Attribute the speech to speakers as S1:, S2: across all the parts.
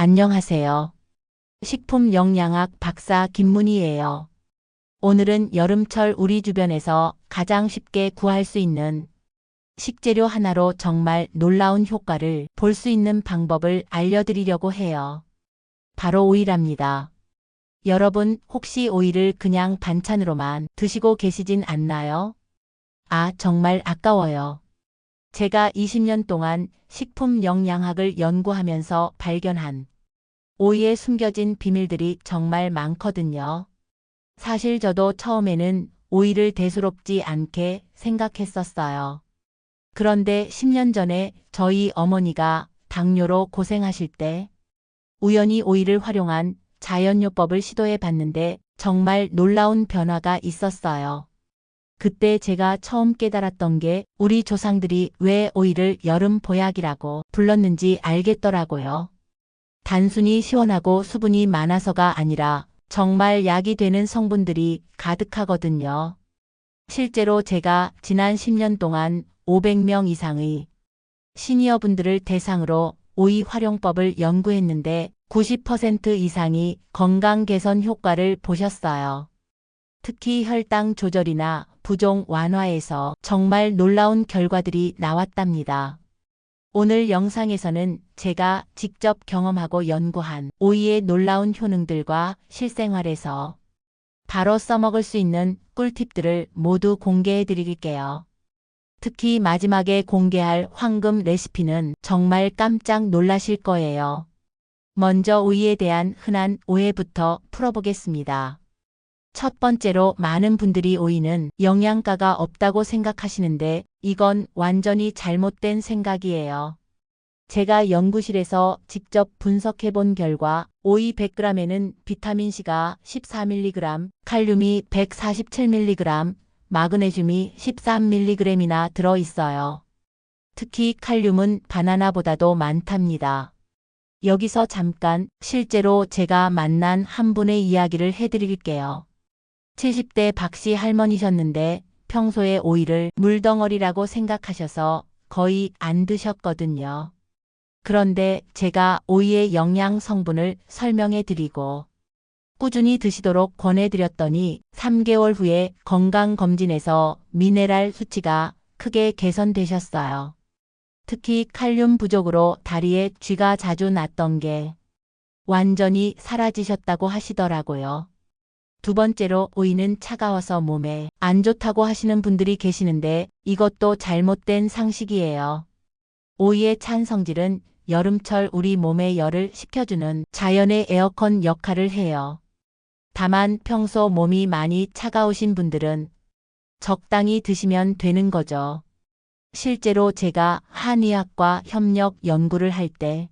S1: 안녕하세요. 식품영양학 박사 김문희예요. 오늘은 여름철 우리 주변에서 가장 쉽게 구할 수 있는 식재료 하나로 정말 놀라운 효과를 볼 수 있는 방법을 알려드리려고 해요. 바로 오이랍니다. 여러분 혹시 오이를 그냥 반찬으로만 드시고 계시진 않나요? 정말 아까워요. 제가 20년 동안 식품영양학을 연구하면서 발견한 오이에 숨겨진 비밀들이 정말 많거든요. 사실 저도 처음에는 오이를 대수롭지 않게 생각했었어요. 그런데 10년 전에 저희 어머니가 당뇨로 고생하실 때 우연히 오이를 활용한 자연요법을 시도해 봤는데 정말 놀라운 변화가 있었어요. 그때 제가 처음 깨달았던 게 우리 조상들이 왜 오이를 여름 보약이라고 불렀는지 알겠더라고요. 단순히 시원하고 수분이 많아서가 아니라 정말 약이 되는 성분들이 가득하거든요. 실제로 제가 지난 10년 동안 500명 이상의 시니어분들을 대상으로 오이 활용법을 연구했는데 90% 이상이 건강 개선 효과를 보셨어요. 특히 혈당 조절이나 부종 완화에서 정말 놀라운 결과들이 나왔답니다. 오늘 영상에서는 제가 직접 경험하고 연구한 오이의 놀라운 효능들과 실생활에서 바로 써먹을 수 있는 꿀팁들을 모두 공개해 드릴게요. 특히 마지막에 공개할 황금 레시피는 정말 깜짝 놀라실 거예요. 먼저 오이에 대한 흔한 오해부터 풀어보겠습니다. 첫 번째로 많은 분들이 오이는 영양가가 없다고 생각하시는데 이건 완전히 잘못된 생각이에요. 제가 연구실에서 직접 분석해 본 결과 오이 100g에는 비타민C가 14mg, 칼륨이 147mg, 마그네슘이 13mg이나 들어있어요. 특히 칼륨은 바나나보다도 많답니다. 여기서 잠깐 실제로 제가 만난 한 분의 이야기를 해드릴게요. 70대 박씨 할머니셨는데 평소에 오이를 물덩어리라고 생각하셔서 거의 안 드셨거든요. 그런데 제가 오이의 영양 성분을 설명해 드리고 꾸준히 드시도록 권해드렸더니 3개월 후에 건강검진에서 미네랄 수치가 크게 개선되셨어요. 특히 칼륨 부족으로 다리에 쥐가 자주 났던 게 완전히 사라지셨다고 하시더라고요. 두 번째로 오이는 차가워서 몸에 안 좋다고 하시는 분들이 계시는데 이것도 잘못된 상식이에요. 오이의 찬 성질은 여름철 우리 몸의 열을 식혀주는 자연의 에어컨 역할을 해요. 다만 평소 몸이 많이 차가우신 분들은 적당히 드시면 되는 거죠. 실제로 제가 한의학과 협력 연구를 할 때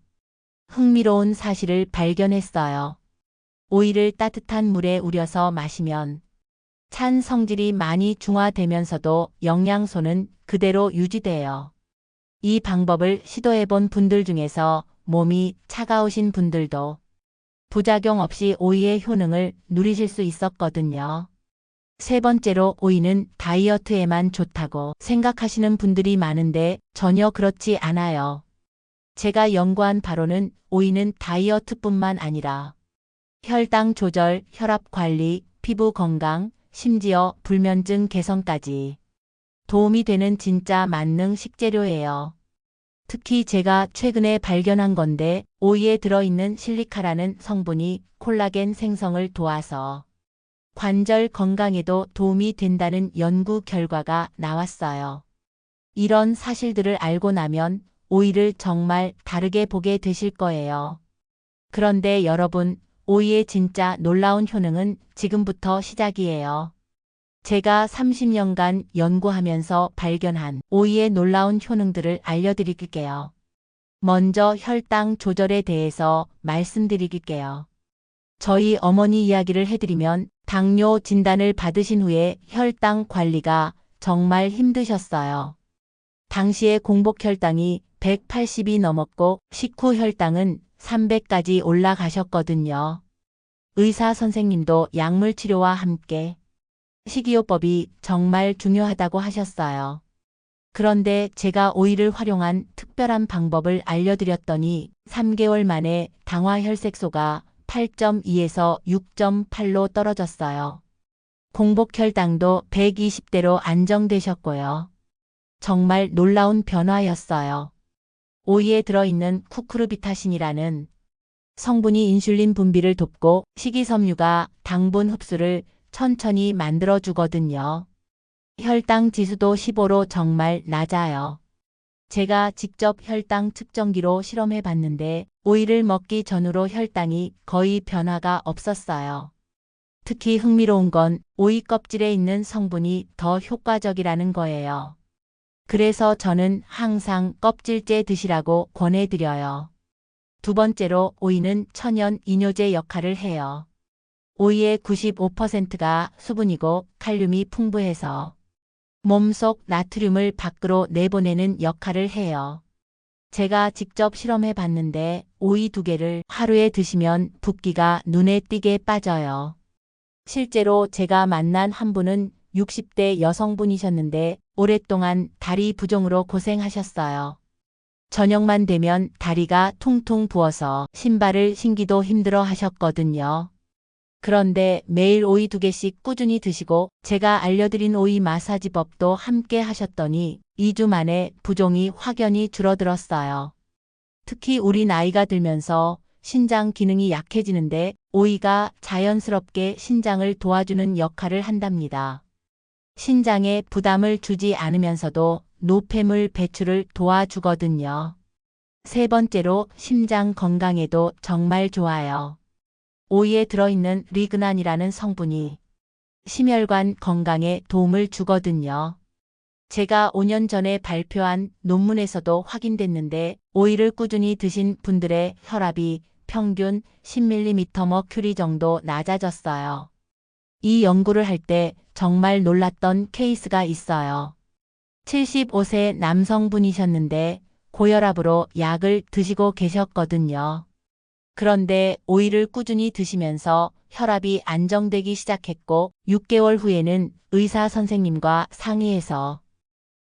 S1: 흥미로운 사실을 발견했어요. 오이를 따뜻한 물에 우려서 마시면 찬 성질이 많이 중화되면서도 영양소는 그대로 유지돼요. 이 방법을 시도해 본 분들 중에서 몸이 차가우신 분들도 부작용 없이 오이의 효능을 누리실 수 있었거든요. 세 번째로 오이는 다이어트에만 좋다고 생각하시는 분들이 많은데 전혀 그렇지 않아요. 제가 연구한 바로는 오이는 다이어트뿐만 아니라 혈당 조절, 혈압 관리, 피부 건강, 심지어 불면증 개선까지 도움이 되는 진짜 만능 식재료예요. 특히 제가 최근에 발견한 건데 오이에 들어있는 실리카라는 성분이 콜라겐 생성을 도와서 관절 건강에도 도움이 된다는 연구 결과가 나왔어요. 이런 사실들을 알고 나면 오이를 정말 다르게 보게 되실 거예요. 그런데 여러분, 오이의 진짜 놀라운 효능은 지금부터 시작이에요. 제가 30년간 연구하면서 발견한 오이의 놀라운 효능들을 알려드릴게요. 먼저 혈당 조절에 대해서 말씀드릴게요. 저희 어머니 이야기를 해드리면 당뇨 진단을 받으신 후에 혈당 관리가 정말 힘드셨어요. 당시에 공복 혈당이 180이 넘었고 식후 혈당은 300까지 올라가셨거든요. 의사 선생님도 약물 치료와 함께 식이요법이 정말 중요하다고 하셨어요. 그런데 제가 오이를 활용한 특별한 방법을 알려드렸더니 3개월 만에 당화 혈색소가 8.2에서 6.8로 떨어졌어요. 공복 혈당도 120대로 안정되셨고요. 정말 놀라운 변화였어요. 오이에 들어있는 쿠쿠르비타신이라는 성분이 인슐린 분비를 돕고 식이섬유가 당분 흡수를 천천히 만들어주거든요. 혈당 지수도 15로 정말 낮아요. 제가 직접 혈당 측정기로 실험해 봤는데 오이를 먹기 전후로 혈당이 거의 변화가 없었어요. 특히 흥미로운 건 오이 껍질에 있는 성분이 더 효과적이라는 거예요. 그래서 저는 항상 껍질째 드시라고 권해드려요. 두 번째로 오이는 천연 이뇨제 역할을 해요. 오이의 95%가 수분이고 칼륨이 풍부해서 몸속 나트륨을 밖으로 내보내는 역할을 해요. 제가 직접 실험해 봤는데 오이 2개를 하루에 드시면 붓기가 눈에 띄게 빠져요. 실제로 제가 만난 한 분은 60대 여성분이셨는데 오랫동안 다리 부종으로 고생하셨어요. 저녁만 되면 다리가 퉁퉁 부어서 신발을 신기도 힘들어 하셨거든요. 그런데 매일 오이 2개씩 꾸준히 드시고 제가 알려드린 오이 마사지법도 함께 하셨더니 2주 만에 부종이 확연히 줄어들었어요. 특히 우리 나이가 들면서 신장 기능이 약해지는데 오이가 자연스럽게 신장을 도와주는 역할을 한답니다. 신장에 부담을 주지 않으면서도 노폐물 배출을 도와주거든요. 세 번째로 심장 건강에도 정말 좋아요. 오이에 들어있는 리그난이라는 성분이 심혈관 건강에 도움을 주거든요. 제가 5년 전에 발표한 논문에서도 확인됐는데 오이를 꾸준히 드신 분들의 혈압이 평균 10mmHg 정도 낮아졌어요. 이 연구를 할 때 정말 놀랐던 케이스가 있어요. 75세 남성분이셨는데 고혈압으로 약을 드시고 계셨거든요. 그런데 오이를 꾸준히 드시면서 혈압이 안정되기 시작했고 6개월 후에는 의사 선생님과 상의해서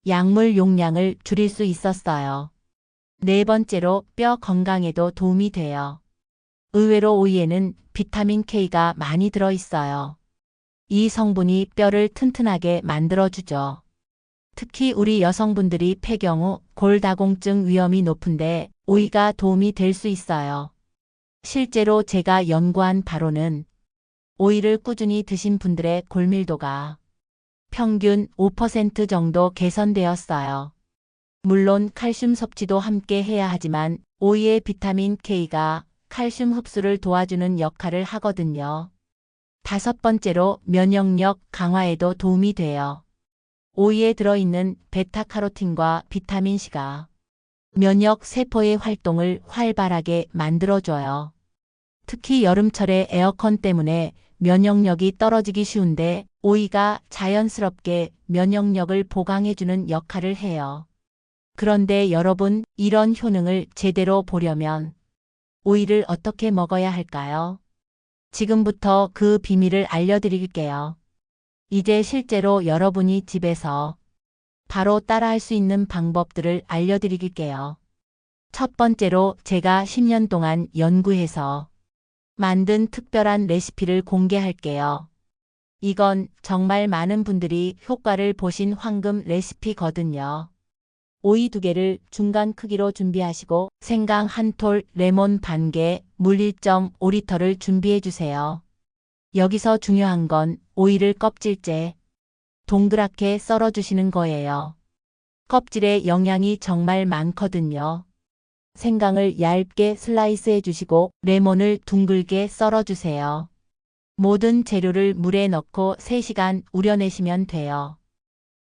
S1: 약물 용량을 줄일 수 있었어요. 네 번째로 뼈 건강에도 도움이 돼요. 의외로 오이에는 비타민 K가 많이 들어있어요. 이 성분이 뼈를 튼튼하게 만들어주죠. 특히 우리 여성분들이 폐경후 골다공증 위험이 높은데 오이가 도움이 될 수 있어요. 실제로 제가 연구한 바로는 오이를 꾸준히 드신 분들의 골밀도가 평균 5% 정도 개선되었어요. 물론 칼슘 섭취도 함께 해야 하지만 오이의 비타민 K가 칼슘 흡수를 도와주는 역할을 하거든요. 다섯 번째로 면역력 강화에도 도움이 돼요. 오이에 들어있는 베타카로틴과 비타민C가 면역 세포의 활동을 활발하게 만들어줘요. 특히 여름철에 에어컨 때문에 면역력이 떨어지기 쉬운데 오이가 자연스럽게 면역력을 보강해주는 역할을 해요. 그런데 여러분, 이런 효능을 제대로 보려면 오이를 어떻게 먹어야 할까요? 지금부터 그 비밀을 알려드릴게요. 이제 실제로 여러분이 집에서 바로 따라할 수 있는 방법들을 알려드릴게요. 첫 번째로 제가 10년 동안 연구해서 만든 특별한 레시피를 공개할게요. 이건 정말 많은 분들이 효과를 보신 황금 레시피거든요. 오이 2개를 중간 크기로 준비하시고 생강 1톨, 레몬 반 개, 물 1.5리터를 준비해 주세요. 여기서 중요한 건 오이를 껍질째 동그랗게 썰어 주시는 거예요. 껍질에 영양이 정말 많거든요. 생강을 얇게 슬라이스 해주시고 레몬을 둥글게 썰어주세요. 모든 재료를 물에 넣고 3시간 우려내시면 돼요.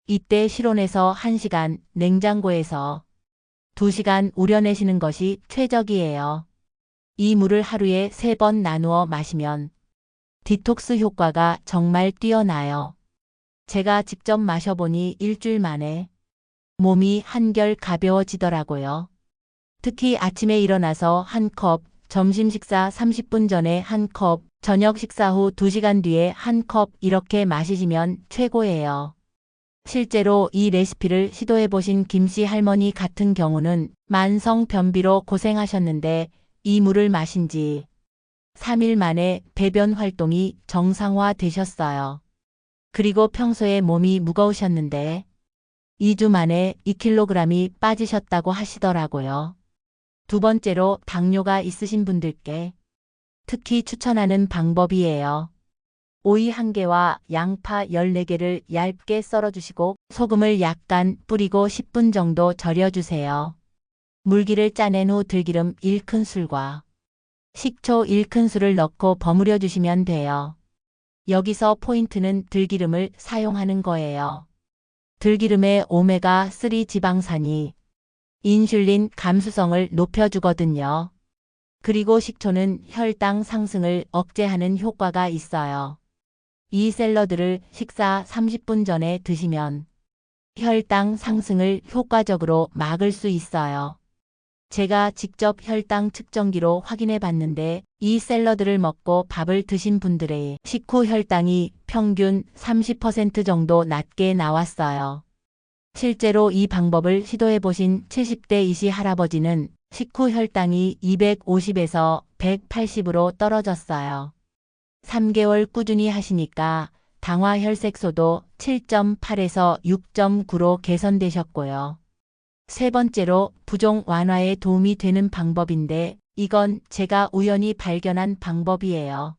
S1: 이때 실온에서 1시간, 냉장고에서 2시간 우려내시는 것이 최적이에요. 이 물을 하루에 3번 나누어 마시면 디톡스 효과가 정말 뛰어나요. 제가 직접 마셔보니 일주일 만에 몸이 한결 가벼워지더라고요. 특히 아침에 일어나서 1컵, 점심 식사 30분 전에 1컵, 저녁 식사 후 2시간 뒤에 1컵 이렇게 마시면 최고예요. 실제로 이 레시피를 시도해보신 김씨 할머니 같은 경우는 만성 변비로 고생하셨는데 이 물을 마신 지 3일 만에 배변 활동이 정상화되셨어요. 그리고 평소에 몸이 무거우셨는데 2주 만에 2kg이 빠지셨다고 하시더라고요. 두 번째로 당뇨가 있으신 분들께 특히 추천하는 방법이에요. 오이 1개와 양파 14개를 얇게 썰어주시고 소금을 약간 뿌리고 10분 정도 절여주세요. 물기를 짜낸 후 들기름 1큰술과 식초 1큰술을 넣고 버무려 주시면 돼요. 여기서 포인트는 들기름을 사용하는 거예요. 들기름의 오메가3 지방산이 인슐린 감수성을 높여주거든요. 그리고 식초는 혈당 상승을 억제하는 효과가 있어요. 이 샐러드를 식사 30분 전에 드시면 혈당 상승을 효과적으로 막을 수 있어요. 제가 직접 혈당 측정기로 확인해 봤는데 이 샐러드를 먹고 밥을 드신 분들의 식후 혈당이 평균 30% 정도 낮게 나왔어요. 실제로 이 방법을 시도해 보신 70대 이시 할아버지는 식후 혈당이 250에서 180으로 떨어졌어요. 3개월 꾸준히 하시니까 당화 혈색소도 7.8에서 6.9로 개선되셨고요. 세 번째로 부종 완화에 도움이 되는 방법인데 이건 제가 우연히 발견한 방법이에요.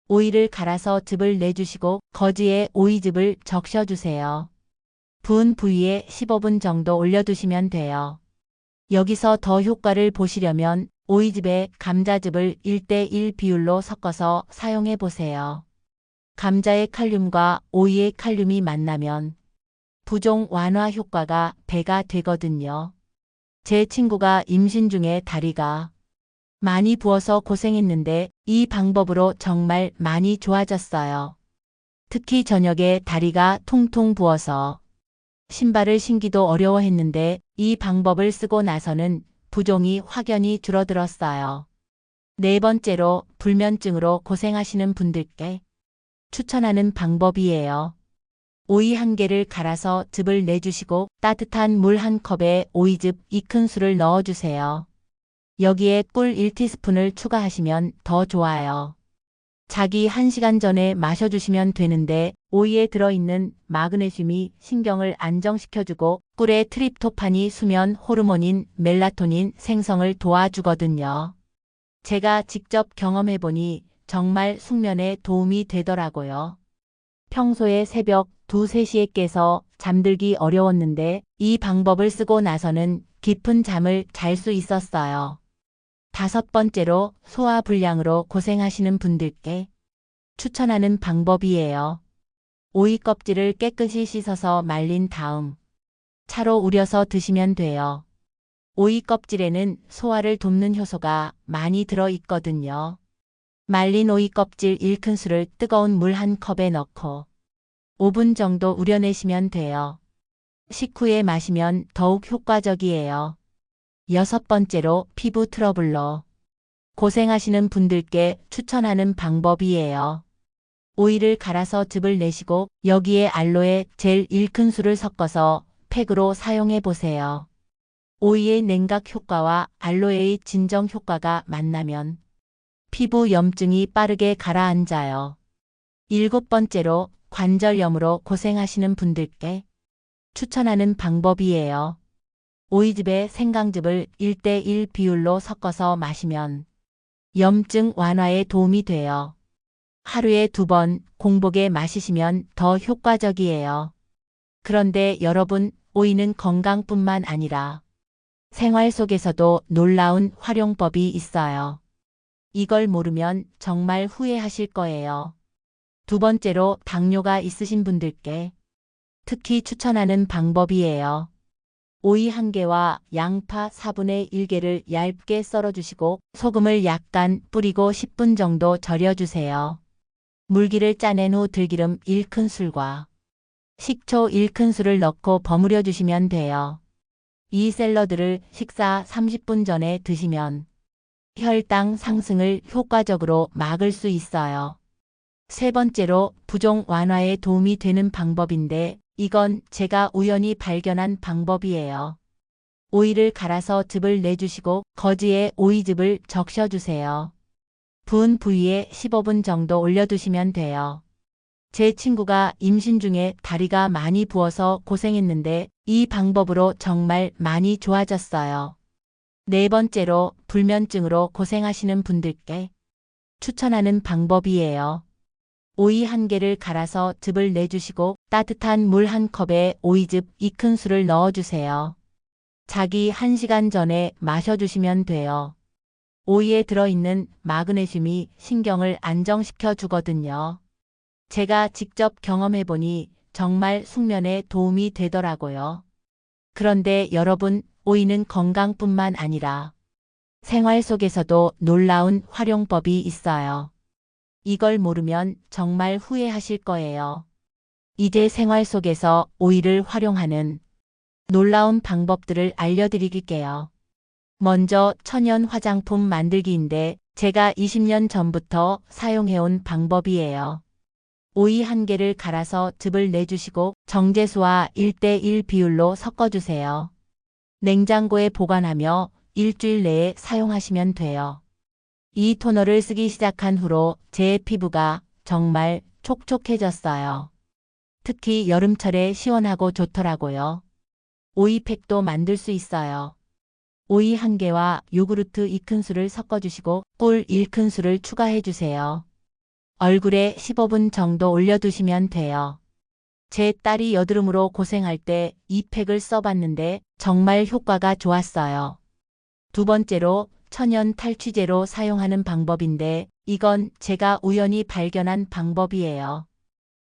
S1: 오이를 갈아서 즙을 내주시고 거즈에 오이즙을 적셔주세요. 부은 부위에 15분 정도 올려두시면 돼요. 여기서 더 효과를 보시려면 오이즙에 감자즙을 1대1 비율로 섞어서 사용해 보세요. 감자의 칼륨과 오이의 칼륨이 만나면 부종 완화 효과가 배가 되거든요. 제 친구가 임신 중에 다리가 많이 부어서 고생했는데 이 방법으로 정말 많이 좋아졌어요. 특히 저녁에 다리가 퉁퉁 부어서 신발을 신기도 어려워했는데 이 방법을 쓰고 나서는 부종이 확연히 줄어들었어요. 네 번째로 불면증으로 고생하시는 분들께 추천하는 방법이에요. 오이 1개를 갈아서 즙을 내주시고 따뜻한 물 1컵에 오이즙 2큰술을 넣어주세요. 여기에 꿀 1티스푼을 추가하시면 더 좋아요. 자기 1시간 전에 마셔주시면 되는데 오이에 들어있는 마그네슘이 신경을 안정시켜주고 꿀의 트립토판이 수면 호르몬인 멜라토닌 생성을 도와주거든요. 제가 직접 경험해보니 정말 숙면에 도움이 되더라고요. 평소에 새벽 2, 3시에 깨서 잠들기 어려웠는데 이 방법을 쓰고 나서는 깊은 잠을 잘 수 있었어요. 다섯 번째로 소화불량으로 고생하시는 분들께 추천하는 방법이에요. 오이 껍질을 깨끗이 씻어서 말린 다음 차로 우려서 드시면 돼요. 오이 껍질에는 소화를 돕는 효소가 많이 들어있거든요. 말린 오이 껍질 1큰술을 뜨거운 물 1컵에 넣고 5분 정도 우려내시면 돼요. 식후에 마시면 더욱 효과적이에요. 여섯 번째로 피부 트러블로 고생하시는 분들께 추천하는 방법이에요. 오이를 갈아서 즙을 내시고 여기에 알로에 젤 1큰술을 섞어서 팩으로 사용해 보세요. 오이의 냉각 효과와 알로에의 진정 효과가 만나면 피부 염증이 빠르게 가라앉아요. 일곱 번째로 관절염으로 고생하시는 분들께 추천하는 방법이에요. 오이즙에 생강즙을 1대1 비율로 섞어서 마시면 염증 완화에 도움이 돼요. 하루에 2번 공복에 마시시면 더 효과적이에요. 그런데 여러분, 오이는 건강뿐만 아니라 생활 속에서도 놀라운 활용법이 있어요. 이걸 모르면 정말 후회하실 거예요. 두 번째로 당뇨가 있으신 분들께 특히 추천하는 방법이에요. 오이 1개와 양파 4분의 1개를 얇게 썰어주시고 소금을 약간 뿌리고 10분 정도 절여주세요. 물기를 짜낸 후 들기름 1큰술과 식초 1큰술을 넣고 버무려 주시면 돼요. 이 샐러드를 식사 30분 전에 드시면 혈당 상승을 효과적으로 막을 수 있어요. 세 번째로 부종 완화에 도움이 되는 방법인데 이건 제가 우연히 발견한 방법이에요. 오이를 갈아서 즙을 내주시고 거즈에 오이즙을 적셔주세요. 부은 부위에 15분 정도 올려두시면 돼요. 제 친구가 임신 중에 다리가 많이 부어서 고생했는데 이 방법으로 정말 많이 좋아졌어요. 네 번째로 불면증으로 고생하시는 분들께 추천하는 방법이에요. 오이 1개를 갈아서 즙을 내주시고 따뜻한 물 1컵에 오이즙 2큰술을 넣어주세요. 자기 1시간 전에 마셔주시면 돼요. 오이에 들어있는 마그네슘이 신경을 안정시켜 주거든요. 제가 직접 경험해보니 정말 숙면에 도움이 되더라고요. 그런데 여러분, 오이는 건강뿐만 아니라 생활 속에서도 놀라운 활용법이 있어요. 이걸 모르면 정말 후회하실 거예요. 이제 생활 속에서 오이를 활용하는 놀라운 방법들을 알려드릴게요. 먼저 천연 화장품 만들기인데 제가 20년 전부터 사용해온 방법이에요. 오이 1개를 갈아서 즙을 내주시고 정제수와 1:1 비율로 섞어주세요. 냉장고에 보관하며 일주일 내에 사용하시면 돼요. 이 토너를 쓰기 시작한 후로 제 피부가 정말 촉촉해졌어요. 특히 여름철에 시원하고 좋더라고요. 오이팩도 만들 수 있어요. 오이 1개와 요구르트 2큰술을 섞어주시고 꿀 1큰술을 추가해주세요. 얼굴에 15분 정도 올려두시면 돼요. 제 딸이 여드름으로 고생할 때 이 팩을 써봤는데 정말 효과가 좋았어요. 두 번째로 천연 탈취제로 사용하는 방법인데 이건 제가 우연히 발견한 방법이에요.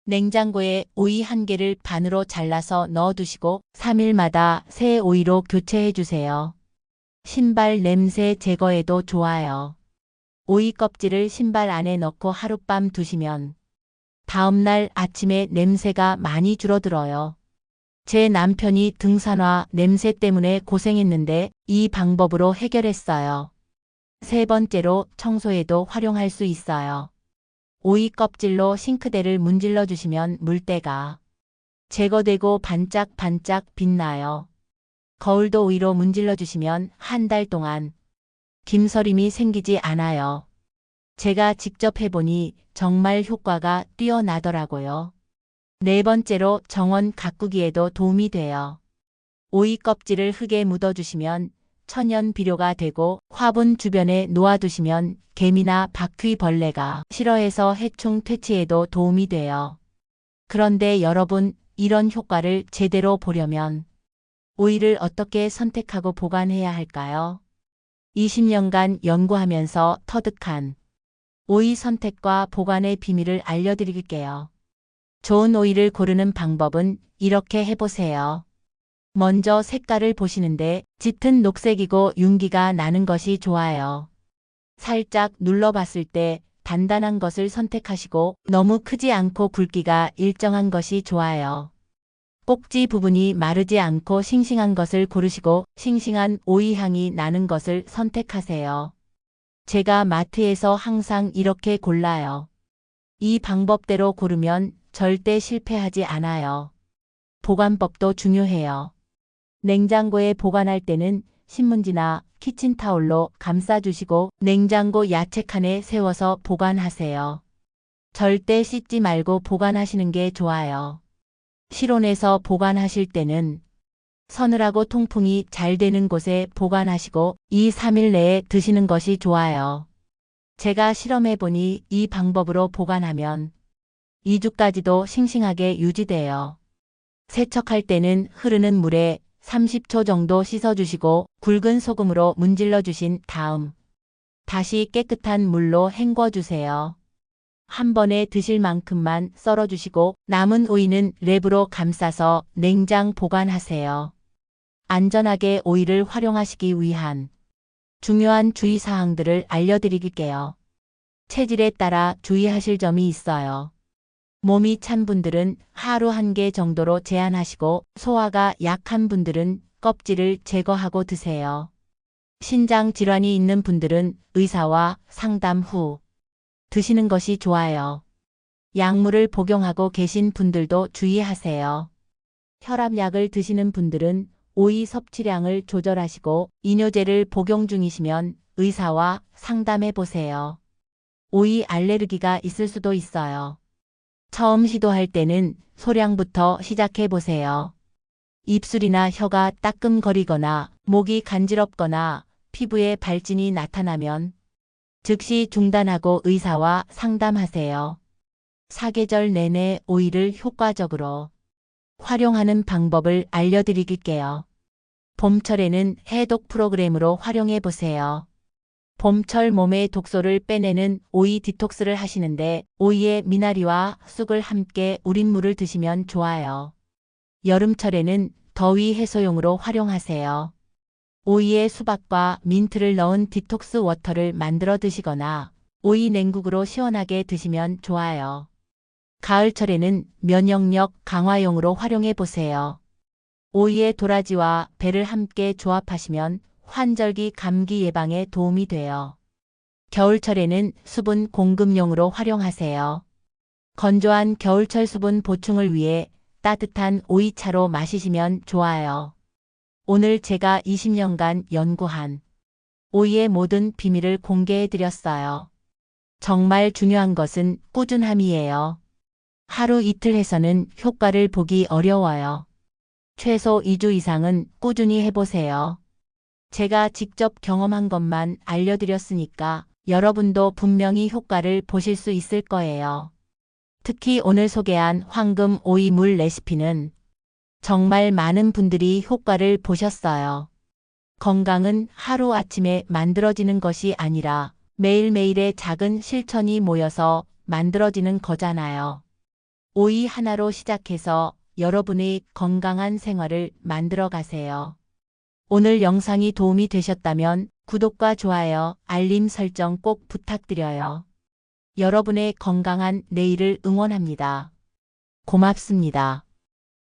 S1: 냉장고에 오이 1개를 반으로 잘라서 넣어두시고 3일마다 새 오이로 교체해주세요. 신발 냄새 제거에도 좋아요. 오이 껍질을 신발 안에 넣고 하룻밤 두시면 다음날 아침에 냄새가 많이 줄어들어요. 제 남편이 등산화 냄새 때문에 고생했는데 이 방법으로 해결했어요. 세 번째로 청소에도 활용할 수 있어요. 오이 껍질로 싱크대를 문질러 주시면 물때가 제거되고 반짝반짝 빛나요. 거울도 오이로 문질러 주시면 한 달 동안 김서림이 생기지 않아요. 제가 직접 해보니 정말 효과가 뛰어나더라고요. 네 번째로 정원 가꾸기에도 도움이 돼요. 오이 껍질을 흙에 묻어주시면 천연 비료가 되고 화분 주변에 놓아두시면 개미나 바퀴벌레가 싫어해서 해충 퇴치에도 도움이 돼요. 그런데 여러분, 이런 효과를 제대로 보려면 오이를 어떻게 선택하고 보관해야 할까요? 20년간 연구하면서 터득한 오이 선택과 보관의 비밀을 알려드릴게요. 좋은 오이를 고르는 방법은 이렇게 해보세요. 먼저 색깔을 보시는데 짙은 녹색이고 윤기가 나는 것이 좋아요. 살짝 눌러봤을 때 단단한 것을 선택하시고 너무 크지 않고 굵기가 일정한 것이 좋아요. 꼭지 부분이 마르지 않고 싱싱한 것을 고르시고 싱싱한 오이 향이 나는 것을 선택하세요. 제가 마트에서 항상 이렇게 골라요. 이 방법대로 고르면 절대 실패하지 않아요. 보관법도 중요해요. 냉장고에 보관할 때는 신문지나 키친타올로 감싸주시고 냉장고 야채칸에 세워서 보관하세요. 절대 씻지 말고 보관하시는 게 좋아요. 실온에서 보관하실 때는 서늘하고 통풍이 잘 되는 곳에 보관하시고 2, 3일 내에 드시는 것이 좋아요. 제가 실험해보니 이 방법으로 보관하면 2주까지도 싱싱하게 유지돼요. 세척할 때는 흐르는 물에 30초 정도 씻어주시고 굵은 소금으로 문질러 주신 다음 다시 깨끗한 물로 헹궈주세요. 한 번에 드실 만큼만 썰어주시고 남은 오이는 랩으로 감싸서 냉장 보관하세요. 안전하게 오이를 활용하시기 위한 중요한 주의사항들을 알려드릴게요. 체질에 따라 주의하실 점이 있어요. 몸이 찬 분들은 하루 1개 정도로 제한하시고 소화가 약한 분들은 껍질을 제거하고 드세요. 신장 질환이 있는 분들은 의사와 상담 후 드시는 것이 좋아요. 약물을 복용하고 계신 분들도 주의하세요. 혈압약을 드시는 분들은 오이 섭취량을 조절하시고 이뇨제를 복용 중이시면 의사와 상담해 보세요. 오이 알레르기가 있을 수도 있어요. 처음 시도할 때는 소량부터 시작해 보세요. 입술이나 혀가 따끔거리거나 목이 간지럽거나 피부에 발진이 나타나면 즉시 중단하고 의사와 상담하세요. 사계절 내내 오이를 효과적으로 활용하는 방법을 알려드릴게요. 봄철에는 해독 프로그램으로 활용해 보세요. 봄철 몸의 독소를 빼내는 오이 디톡스를 하시는데 오이에 미나리와 쑥을 함께 우린 물을 드시면 좋아요. 여름철에는 더위 해소용으로 활용하세요. 오이에 수박과 민트를 넣은 디톡스 워터를 만들어 드시거나 오이 냉국으로 시원하게 드시면 좋아요. 가을철에는 면역력 강화용으로 활용해 보세요. 오이의 도라지와 배를 함께 조합하시면 환절기 감기 예방에 도움이 돼요. 겨울철에는 수분 공급용으로 활용하세요. 건조한 겨울철 수분 보충을 위해 따뜻한 오이차로 마시시면 좋아요. 오늘 제가 20년간 연구한 오이의 모든 비밀을 공개해 드렸어요. 정말 중요한 것은 꾸준함이에요. 하루 이틀 해서는 효과를 보기 어려워요. 최소 2주 이상은 꾸준히 해보세요. 제가 직접 경험한 것만 알려드렸으니까 여러분도 분명히 효과를 보실 수 있을 거예요. 특히 오늘 소개한 황금 오이 물 레시피는 정말 많은 분들이 효과를 보셨어요. 건강은 하루아침에 만들어지는 것이 아니라 매일매일의 작은 실천이 모여서 만들어지는 거잖아요. 오이 하나로 시작해서 여러분의 건강한 생활을 만들어 가세요. 오늘 영상이 도움이 되셨다면 구독과 좋아요, 알림 설정 꼭 부탁드려요. 여러분의 건강한 내일을 응원합니다. 고맙습니다.